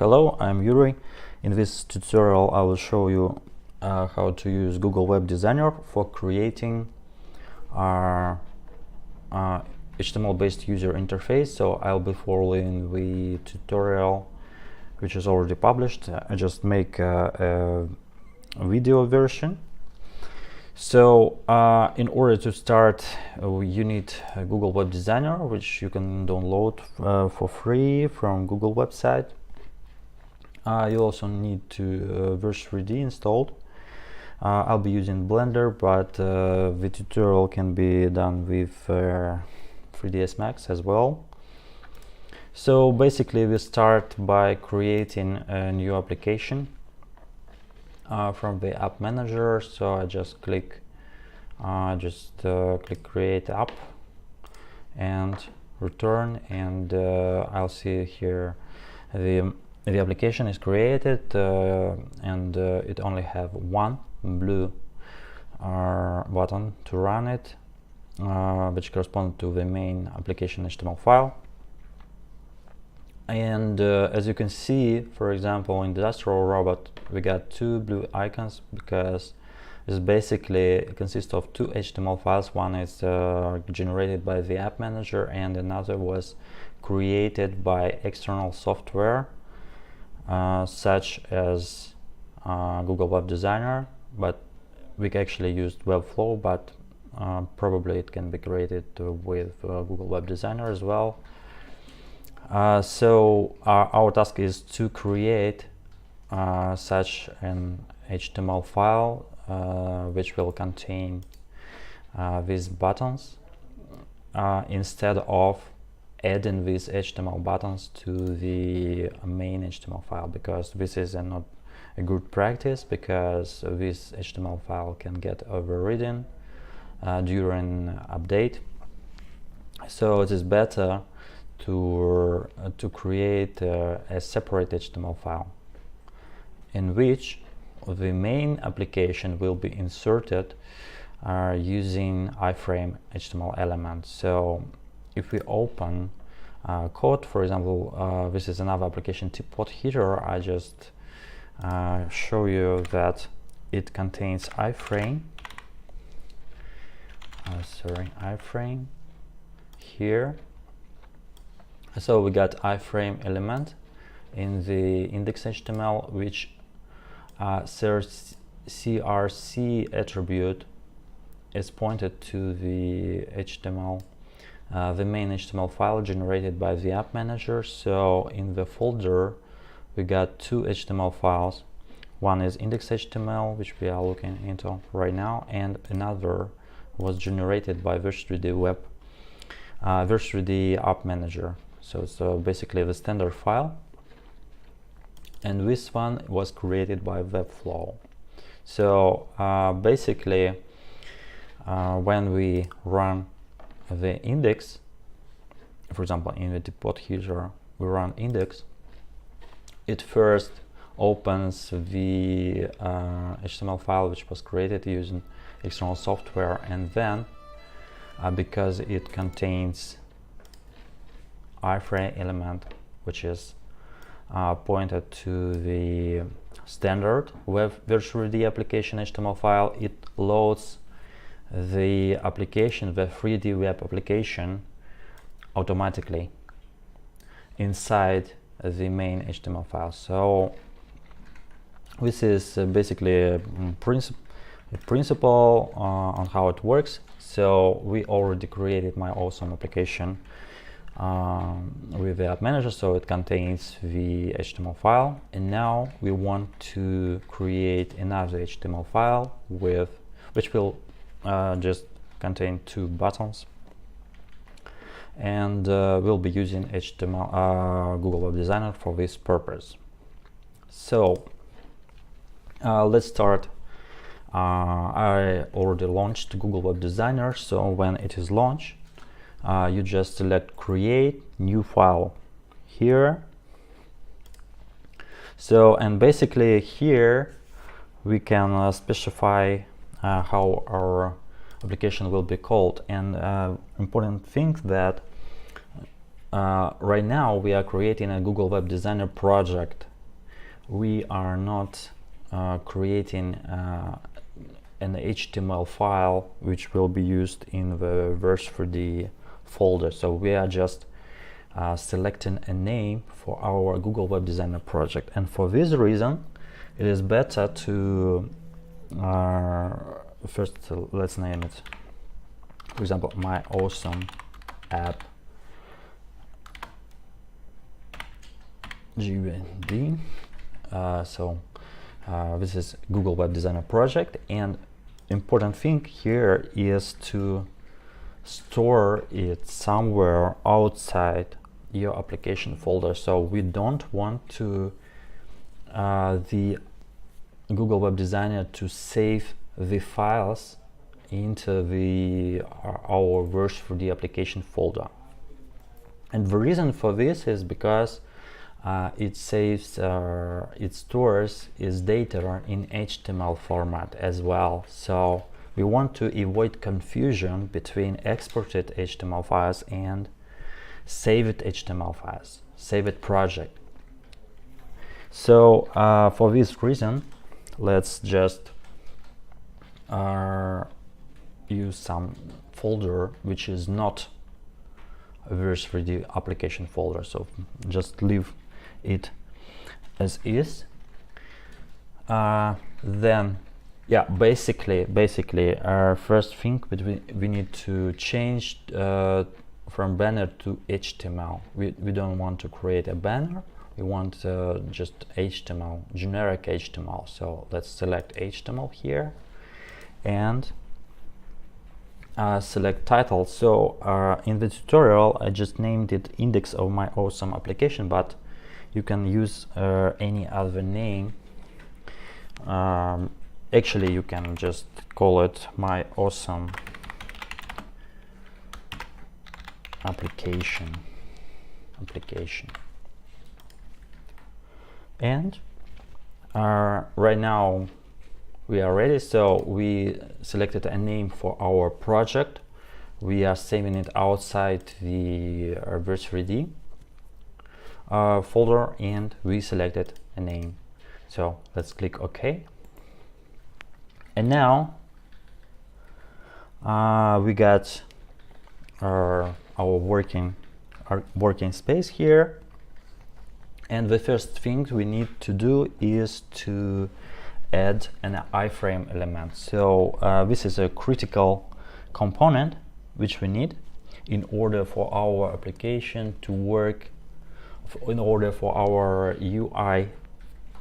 Hello, I'm Yuri. In this tutorial I will show you how to use Google Web Designer for creating HTML-based user interface. So I'll be following the tutorial which is already published. I just make a video version. So in order to start, you need Google Web Designer, which you can download for free from Google website. You also need to Verge3D installed. I'll be using Blender, but the tutorial can be done with 3ds Max as well. So basically we start by creating a new application from the app manager. So I just click create app and return, and I'll see here the application is created, and it only have one blue button to run it, which corresponds to the main application HTML file. And as you can see, for example, in the industrial robot, we got two blue icons because this basically consists of two HTML files. One is generated by the app manager, and another was created by external software such as Google Web Designer, but we actually used Webflow, but probably it can be created with Google Web Designer as well. So our task is to create such an HTML file which will contain these buttons instead of adding these HTML buttons to the main HTML file, because this is not a good practice, because this HTML file can get overridden during update. So it is better to create a separate HTML file in which the main application will be inserted using Iframe HTML element. So if we open code, for example, this is another application, teapot heater. I just show you that it contains iframe. Iframe here. So we got iframe element in the index HTML, which CRC attribute is pointed to the HTML, the main HTML file generated by the app manager. So in the folder we got two HTML files. One is index.html, which we are looking into right now, and another was generated by Verge3D Verge3D app manager. So it's basically the standard file, and this one was created by Webflow. So basically when we run the index, for example in the teapot heater we run index, it first opens the HTML file which was created using external software, and then because it contains iframe element, which is pointed to the standard Verge3D application HTML file, it loads the application, the 3D web application, automatically inside the main HTML file. So this is basically a principle on how it works. So we already created my awesome application with the app manager, so it contains the HTML file, and now we want to create another HTML file which will just contain two buttons, and we'll be using Google Web Designer for this purpose. So let's start. I already launched Google Web Designer, so when it is launched, you just select create new file here. So, and basically here we can specify how our application will be called. And important thing that right now we are creating a Google Web Designer project we are not creating an HTML file which will be used in the Verge3D folder. So we are just selecting a name for our Google Web Designer project, and for this reason it is better to first let's name it, for example, my awesome app GWD. This is Google Web Designer project, and important thing here is to store it somewhere outside your application folder. So we don't want to the Google Web Designer to save the files into the our Verge3D application folder. And the reason for this is because it saves, it stores its data in HTML format as well. So we want to avoid confusion between exported HTML files and saved HTML files, saved project. So for this reason, let's just use some folder which is not a Verge3D application folder. So just leave it as is. Then yeah, basically our first thing we need to change from banner to HTML. We don't want to create a banner, we want just HTML, generic HTML. So let's select HTML here and select title. So in the tutorial I just named it index of my awesome application, but you can use any other name. Actually you can just call it my awesome application. And right now we are ready. So we selected a name for our project. We are saving it outside the Verge3D folder, and we selected a name. So let's click OK. And now we got our working space here. And the first thing we need to do is to add an iframe element. So this is a critical component which we need in order for our application to work, in order for our UI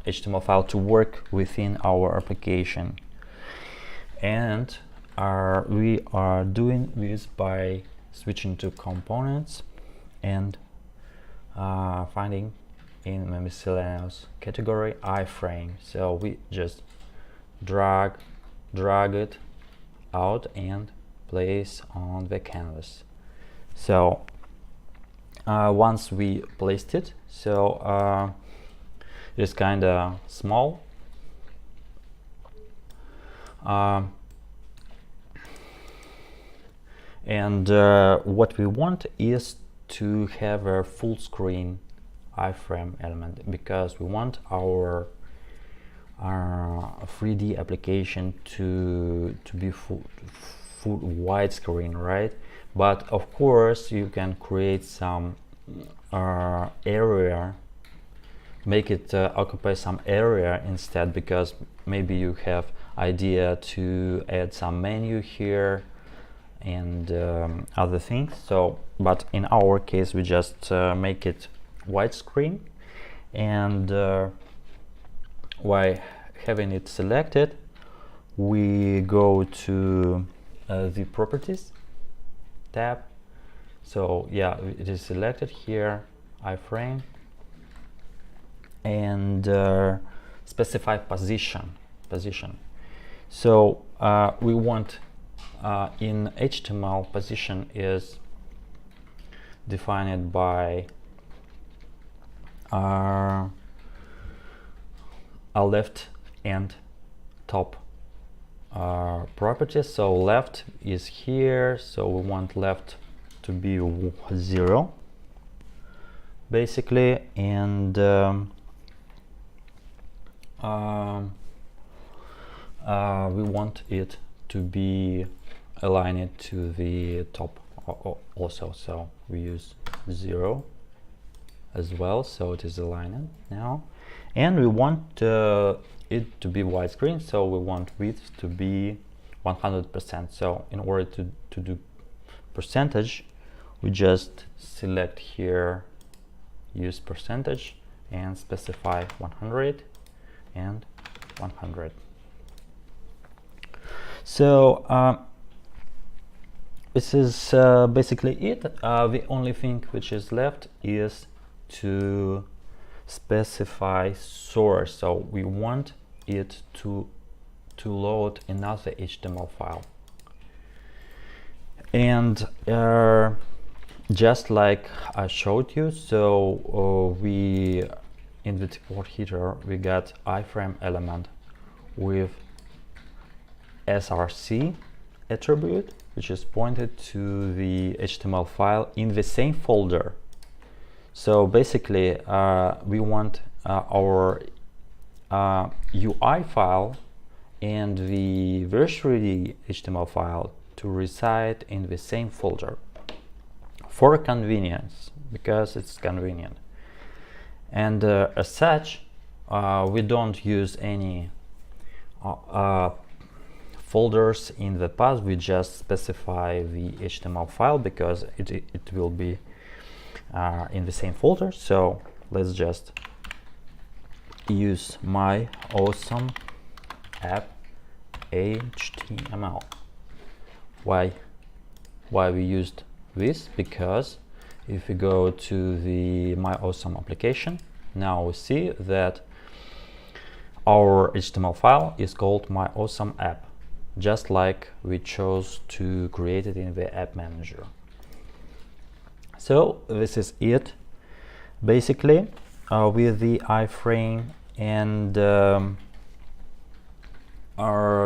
HTML file to work within our application. And we are doing this by switching to components and finding in the miscellaneous category iframe. So we just drag it out and place on the canvas. So once we placed it, so it's kind of small. And what we want is to have a full screen iframe element, because we want our 3D application to be full widescreen, right? But of course you can create some area, make it occupy some area instead, because maybe you have idea to add some menu here and other things. So but in our case we just make it widescreen, and while having it selected we go to the properties tab. So yeah, it is selected here, iframe, and specify position. So we want in HTML, position is defined by a left and top properties. So left is here, so we want left to be 0 basically, and we want it to be aligned to the top also, so we use 0 as well, so it is aligned now. And we want it to be widescreen, so we want width to be 100%. So in order to do percentage, we just select here, use percentage, and specify 100 and 100. So this is basically it. The only thing which is left is to specify source. So we want it to load another HTML file. And just like I showed you, so we in the export header we got Iframe Element with src attribute, which is pointed to the HTML file in the same folder. So basically we want our UI file and the Verge3D HTML file to reside in the same folder for convenience, because it's convenient. And as such, we don't use any folders in the path. We just specify the HTML file because it will be in the same folder. So let's just use my awesome app HTML. Why we used this? Because if we go to the my awesome application, now we see that our HTML file is called my awesome app, just like we chose to create it in the app manager. So this is it basically with the iframe. And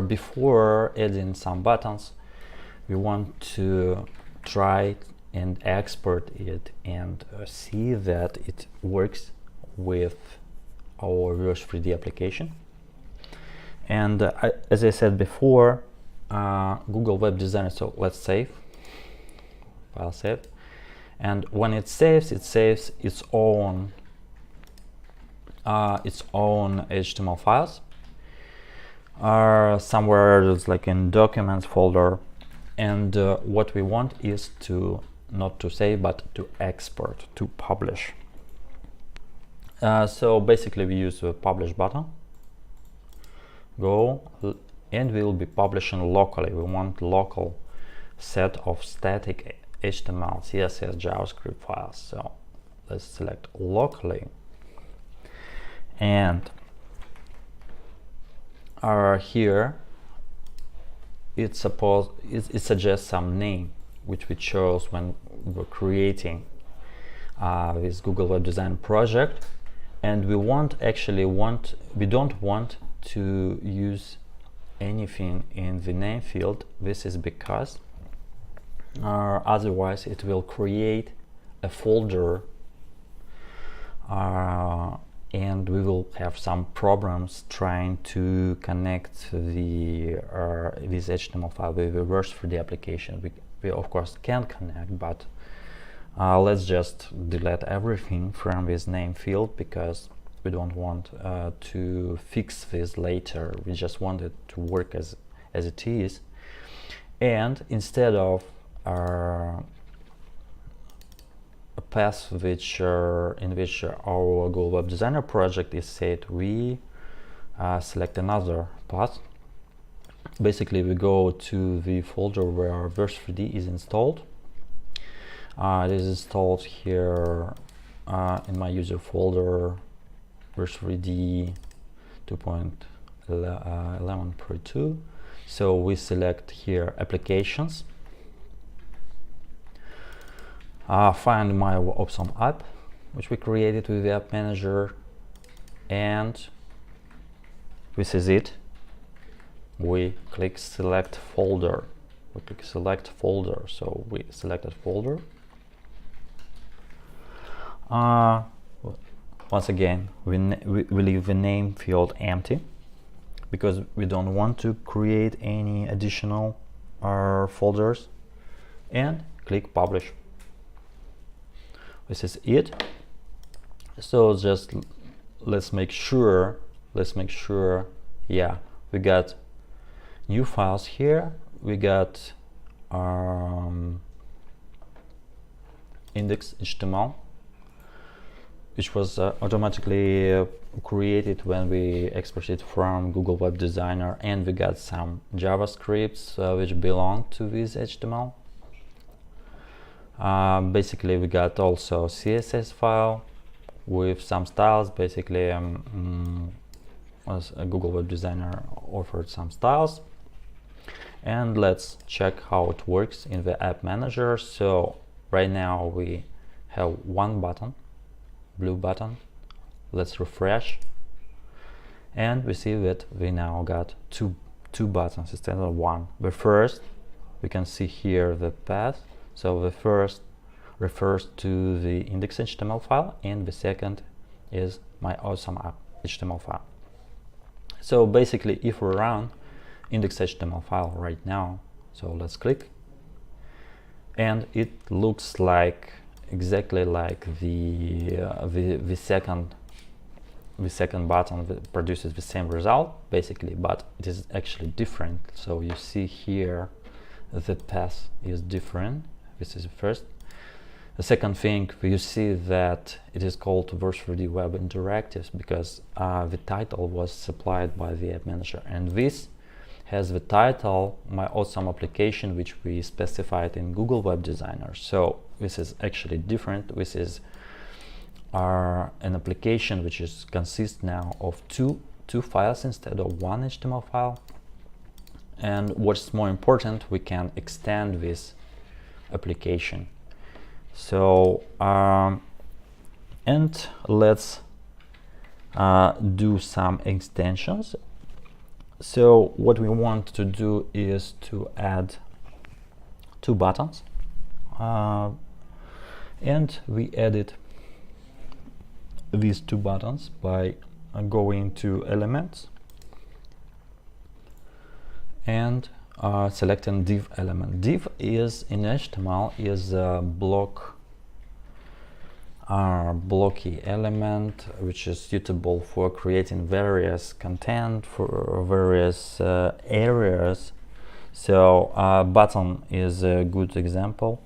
before adding some buttons, we want to try and export it and see that it works with our Verge3D application. And as I said before, Google Web Designer, so let's save, file save, and when it saves its own HTML files, somewhere it's like in documents folder. And what we want is to not to save but to export, to publish. So basically we use the publish button, go, and we will be publishing locally. We want local set of static HTML, CSS, JavaScript files. So let's select locally, and here it suggests some name which we chose when we were creating this Google Web Design project. And we we don't want to use anything in the name field. This is because otherwise it will create a folder and we will have some problems trying to connect the this HTML file with the Verge3D application. We of course can connect, but let's just delete everything from this name field because we don't want to fix this later. We just want it to work as it is. And instead of a path in which our Google Web Designer project is set, we select another path. Basically, we go to the folder where Verge3D is installed. It is installed here in my user folder, Verge3D 2.11.2. So we select here applications, find my awesome app, which we created with the app manager, and this is it. We click select folder. So we selected folder. One once again, we leave the name field empty because we don't want to create any additional folders, and click publish. This is it. So just let's make sure, yeah, we got new files here. We got index.html, which was automatically created when we exported from Google Web Designer, and we got some JavaScripts which belong to this HTML. Basically, we got also CSS file with some styles. Basically, as a Google Web Designer offered some styles. And let's check how it works in the App Manager. So right now we have one button, blue button. Let's refresh, and we see that we now got two buttons instead of one. The first, we can see here the path. So the first refers to the index.html file, and the second is my awesome app HTML file. So basically, if we run index.html file right now, so let's click, and it looks like exactly like the second button that produces the same result basically, but it is actually different. So you see here the path is different. This is the first. The second thing, you see that it is called Verge3D Web Interactives because the title was supplied by the App Manager, and this has the title My Awesome Application, which we specified in Google Web Designer. So this is actually different. This is an application which consists now of two files instead of one HTML file. And what's more important, we can extend this application. So and let's do some extensions. So what we want to do is to add two buttons, and we edit these two buttons by going to Elements and selecting div element. Div is in HTML is a blocky element which is suitable for creating various content for various areas. So button is a good example.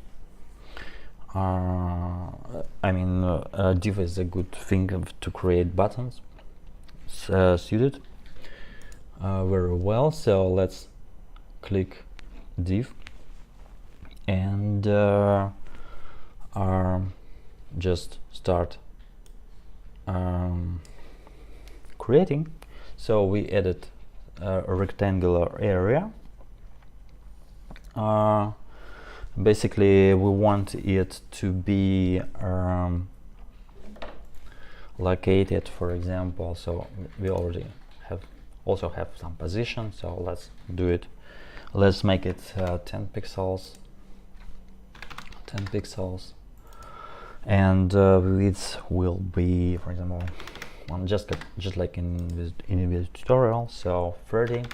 Div is a good thing to create buttons suited very well. So let's click div and just start creating. So we edit a rectangular area. Basically, we want it to be located, for example. So we already also have some position. So let's do it. Let's make it 10 pixels. 10 pixels. And width will be, for example, just like in the tutorial. So 30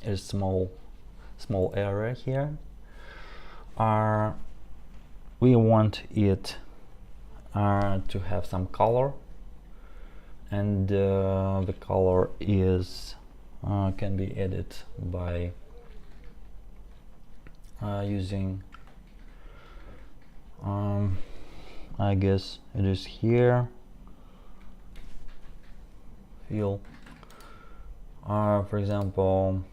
is small area here. We want it to have some color, and the color is can be edited by using I guess it is here, fill, for example,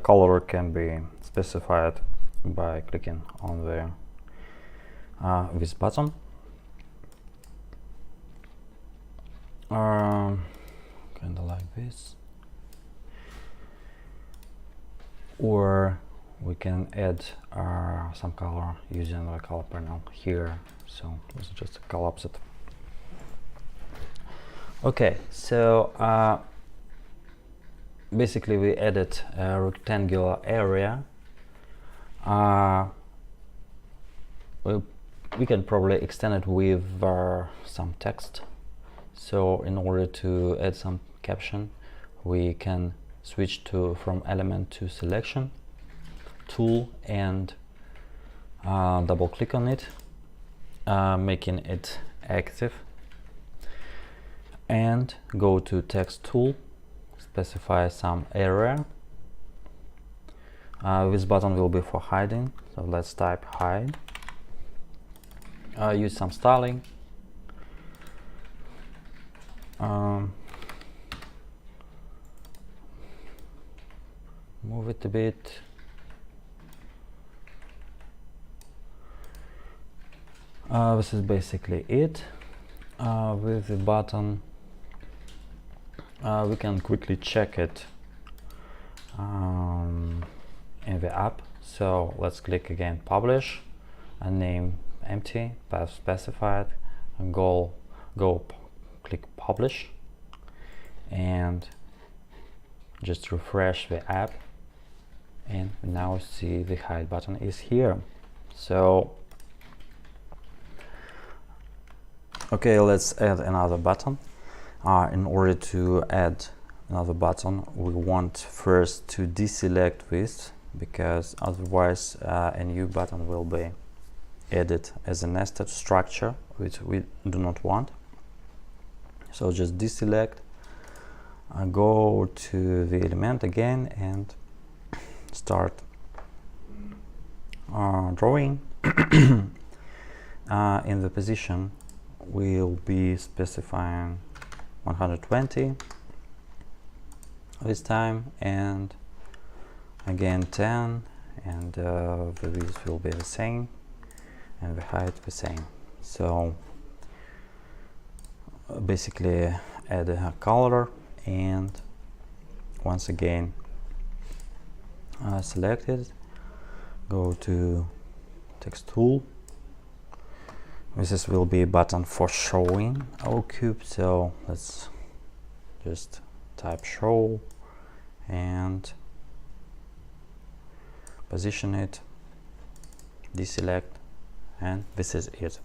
color can be specified by clicking on the this button. Kind of like this, or we can add some color using the color panel here. So let's just collapse it. Okay, so basically we added a rectangular area. We can probably extend it with some text. So in order to add some caption, we can switch from element to selection tool and double click on it, making it active, and go to text tool, specify some area. This button will be for hiding, so let's type hide. Use some styling. Move it a bit. This is basically it. With the button, we can quickly check it in the app. So let's click again publish, and name empty, path specified, and go click publish, and just refresh the app, and now see the hide button is here. So okay, let's add another button. In order to add another button, we want first to deselect this, because otherwise a new button will be added as a nested structure, which we do not want. So just deselect, go to the element again and start drawing. In the position, we'll be specifying 120 this time, and again 10, and the width will be the same, and the height the same. So basically add a color, and once again select it, go to text tool. This will be a button for showing our cube, so let's just type show and position it, deselect, and this is it.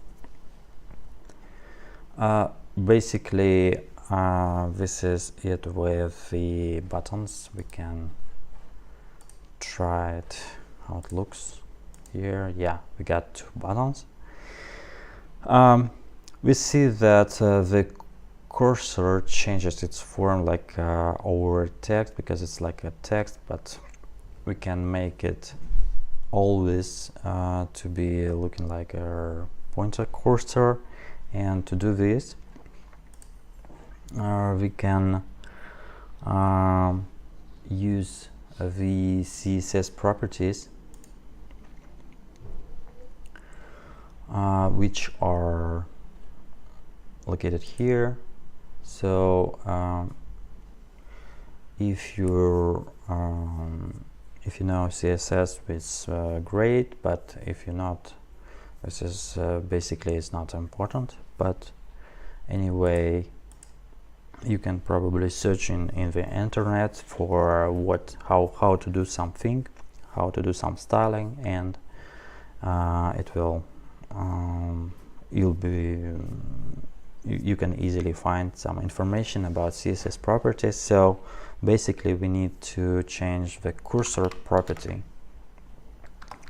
Basically this is it with the buttons. We can try it how it looks here. Yeah, we got 2 buttons. We see that the cursor changes its form like over text, because it's like a text, but we can make it always to be looking like a pointer cursor. And to do this, we can use the Css properties, which are located here. So if you know CSS, it's great, but if you're not, this is basically it's not important. But anyway, you can probably search in the internet for how to do something, how to do some styling, and it will you can easily find some information about CSS properties. So basically we need to change the cursor property,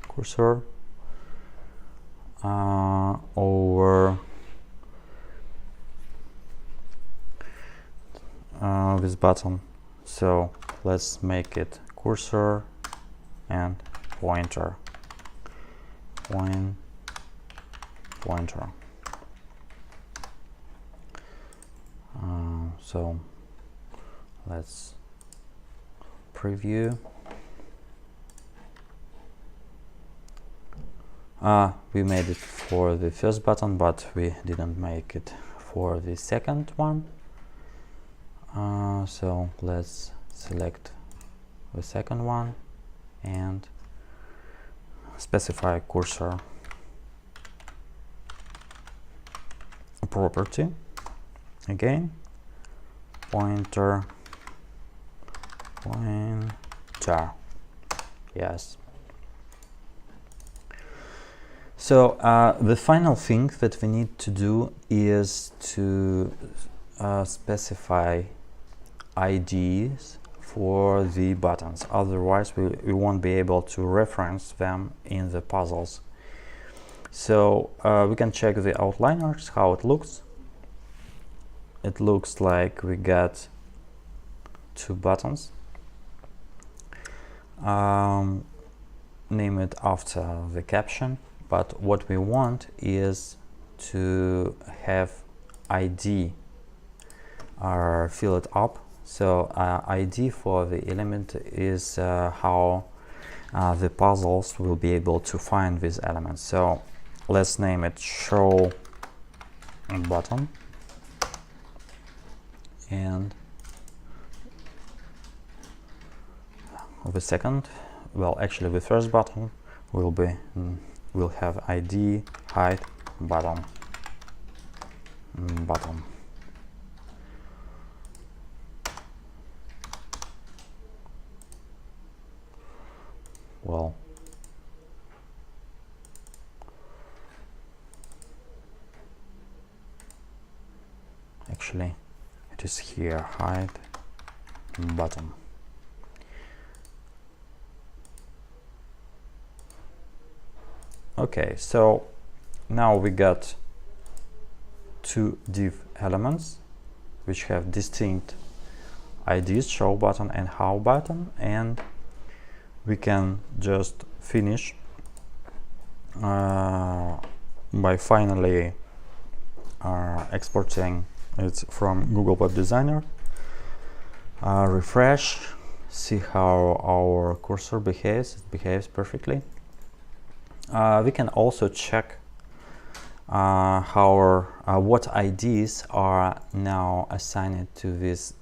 cursor over this button. So let's make it cursor and pointer, pointer. So let's preview. We made it for the first button, but we didn't make it for the second one. So let's select the second one and specify cursor property. Again, pointer, pointer. Yes. So the final thing that we need to do is to specify IDs for the buttons. Otherwise, we won't be able to reference them in the puzzles. So we can check the outliners, how it looks. It looks like we got 2 buttons. Name it after the caption, but what we want is to have ID fill it up. So ID for the element is how the puzzles will be able to find these elements. So let's name it show button, and the second, well, actually the first button will have ID height button. Well, actually it is here, height button. Okay, so now we got 2 div elements which have distinct IDs, show button and how button, and we can just finish by finally exporting it from Google Web Designer. Refresh, see how our cursor behaves. It behaves perfectly. We can also check what IDs are now assigned to these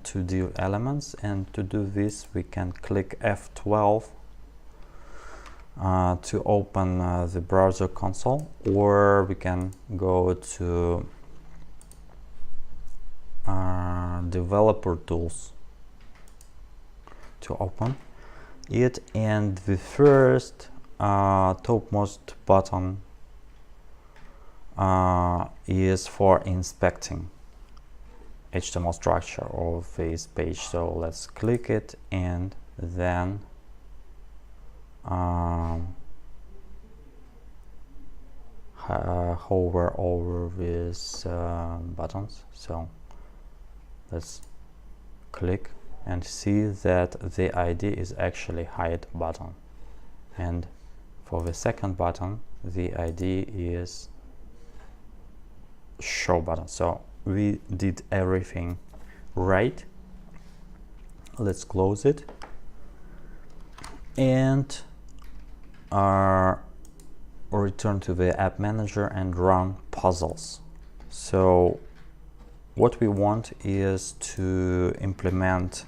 2 div elements, and to do this we can click F12 to open the browser console, or we can go to developer tools to open it, and the first topmost button is for inspecting HTML structure of this page. So let's click it and then hover over these buttons. So let's click and see that the ID is actually height button, and for the second button the ID is show button. So we did everything right. Let's close it and return to the app manager and run puzzles. So what we want is to implement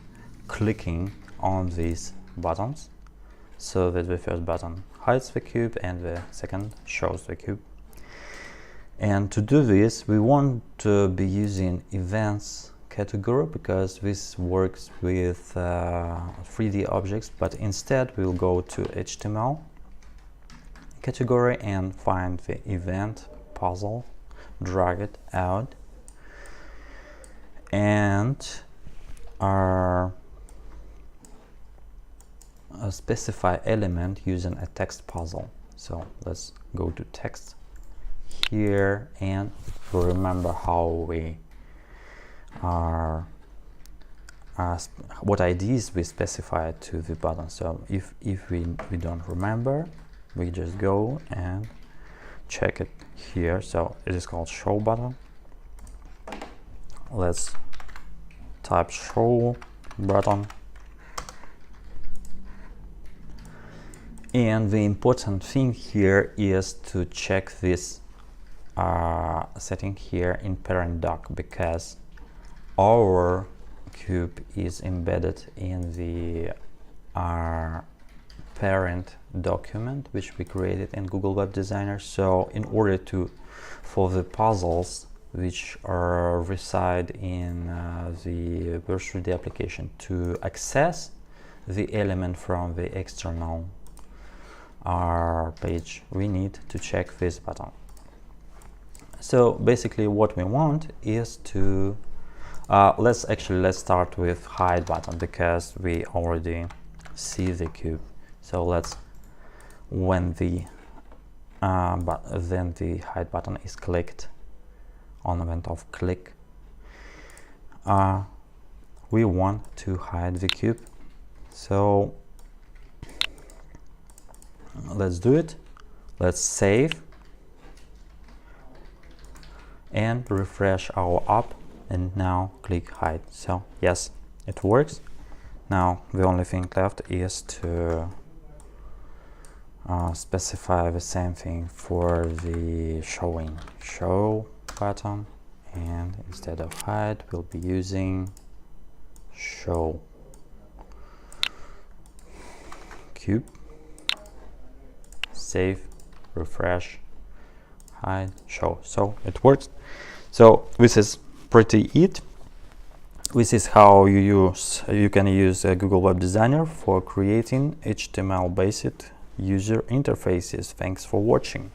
clicking on these buttons so that the first button hides the cube and the second shows the cube. And to do this, we want to be using events category because this works with 3D objects, but instead we'll go to HTML category and find the event puzzle, drag it out, and specify element using a text puzzle. So let's go to text here and remember how we are what IDs we specified to the button. So if we don't remember, we just go and check it here. So it is called show button. Let's type show button, and the important thing here is to check this setting here in parent doc, because our cube is embedded in the parent document which we created in Google Web Designer. So in order for the puzzles which reside in the Verge3D application. To access the element from the external page, we need to check this button. So basically what we want is to let's start with hide button, because we already see the cube. So when the then the hide button is clicked, on the event of click, we want to hide the cube. So let's do it. Let's save and refresh our app, and now click hide. So yes, it works. Now the only thing left is to specify the same thing for the show button, and instead of hide we'll be using show cube. Save, refresh, hide, show. So it works. So this is pretty it. This is how you can use Google Web Designer for creating HTML based user interfaces. Thanks for watching.